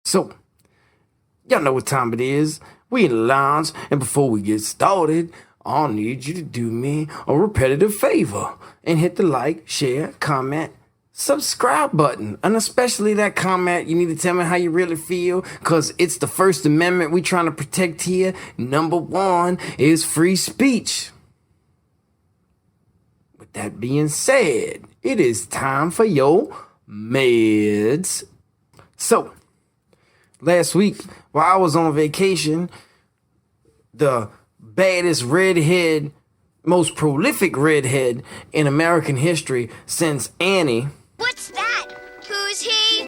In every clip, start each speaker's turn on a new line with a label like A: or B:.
A: So, y'all know what time it is. We in the lounge, and before we get started, I'll need you to do me a repetitive favor and hit the like, share, comment, subscribe button. And especially that comment, you need to tell me how you really feel, because it's the First Amendment we trying to protect here. Number one is free speech. With that being said, it is time for your meds. So, last week, while I was on vacation, the baddest redhead, most prolific redhead in American history since Annie.
B: What's that? Who's he?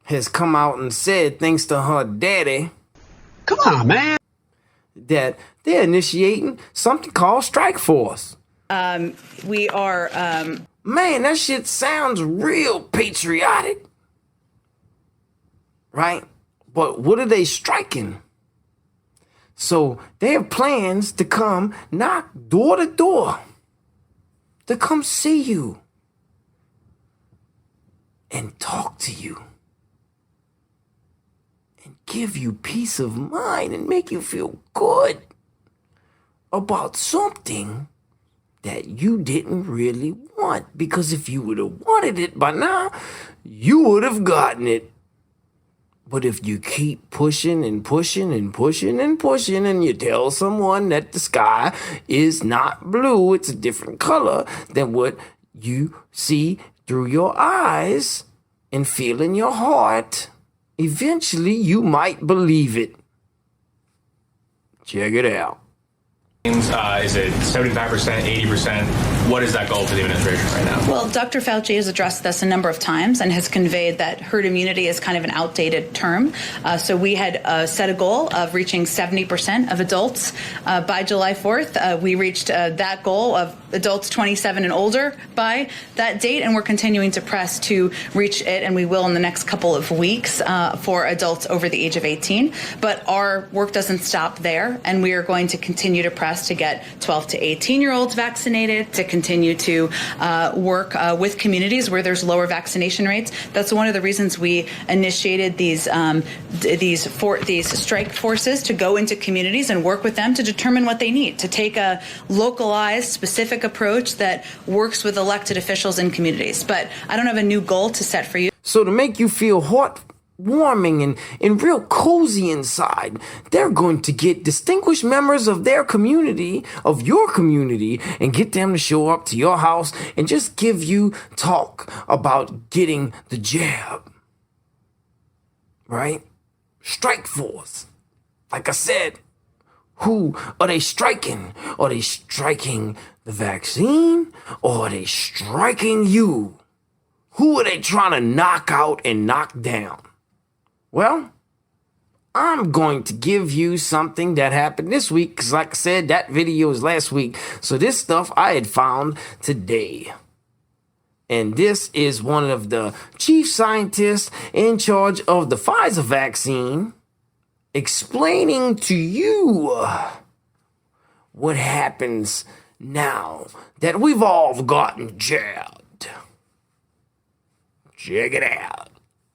A: Has come out and said, thanks to her daddy,
C: Come on, man.
A: that they're initiating something called Strike Force.
D: We are,
A: Man, that shit sounds real patriotic. Right? But what are they striking? So they have plans to come knock door to door, to come see you and talk to you and give you peace of mind and make you feel good about something that you didn't really want. Because if you would have wanted it by now, you would have gotten it. But if you keep pushing and pushing and pushing and pushing, and you tell someone that the sky is not blue, it's a different color than what you see through your eyes and feel in your heart, eventually you might believe it. Check it out.
E: Is it 75%, 80%? What is that goal for the administration right now?
D: well, Dr. Fauci has addressed this a number of times and has conveyed that herd immunity is kind of an outdated term. So we had set a goal of reaching 70% of adults by July 4th. We reached that goal of adults 27 and older by that date, and we're continuing to press to reach it, and we will in the next couple of weeks for adults over the age of 18. But our work doesn't stop there, and we are going to continue to press to get 12 to 18-year-olds vaccinated, to continue to work with communities where there's lower vaccination rates. That's one of the reasons we initiated these strike forces, to go into communities and work with them to determine what they need, to take a localized, specific approach that works with elected officials in communities. But I don't have a new goal to set for you.
A: So to make you feel heartwarming and real cozy inside, they're going to get distinguished members of their community, of your community, and get them to show up to your house and just give you talk about getting the jab. Right? Strike Force. Like I said, who are they striking? Are they striking the vaccine, or are they striking you? Who are they trying to knock out and knock down? Well, I'm going to give you something that happened this week, because like I said, that video was last week. So this stuff I had found today. And this is one of the chief scientists in charge of the Pfizer vaccine explaining to you what happens now that we've all gotten jabbed. Check it out.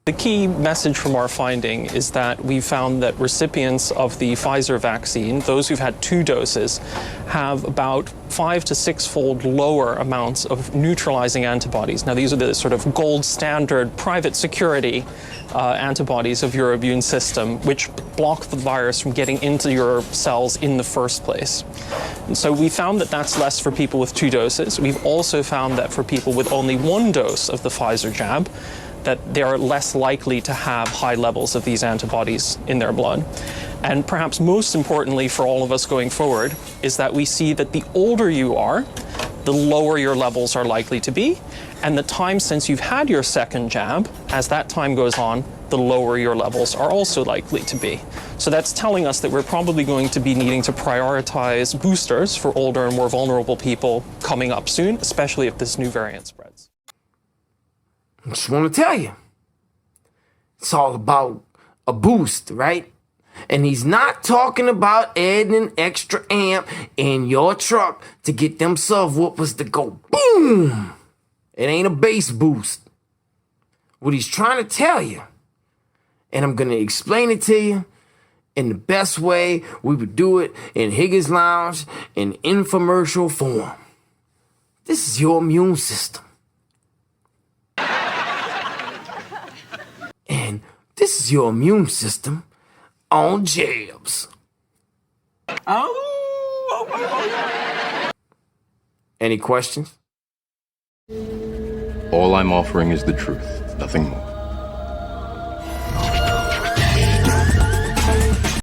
F: The key message from our finding is that we found that recipients of the Pfizer vaccine, those who've had 2 doses, have about 5 to 6-fold lower amounts of neutralizing antibodies. Now, these are the sort of gold standard private security antibodies of your immune system, which block the virus from getting into your cells in the first place. And so we found that that's less for people with 2 doses. We've also found that for people with only 1 dose of the Pfizer jab, that they are less likely to have high levels of these antibodies in their blood. And perhaps most importantly for all of us going forward is that we see that the older you are, the lower your levels are likely to be, and the time since you've had your second jab, as that time goes on, the lower your levels are also likely to be. So that's telling us that we're probably going to be needing to prioritize boosters for older and more vulnerable people coming up soon, especially if this new variant spreads.
A: I just want to tell you, it's all about a boost, right? And he's not talking about adding an extra amp in your truck to get them subwoofers to go boom. It ain't a bass boost. What he's trying to tell you And I'm going to explain it to you in the best way we would do it in Higgnz Lounge in infomercial form. This is your immune system. And this is your immune system on jabs. Any questions?
C: All I'm offering is the truth, nothing more.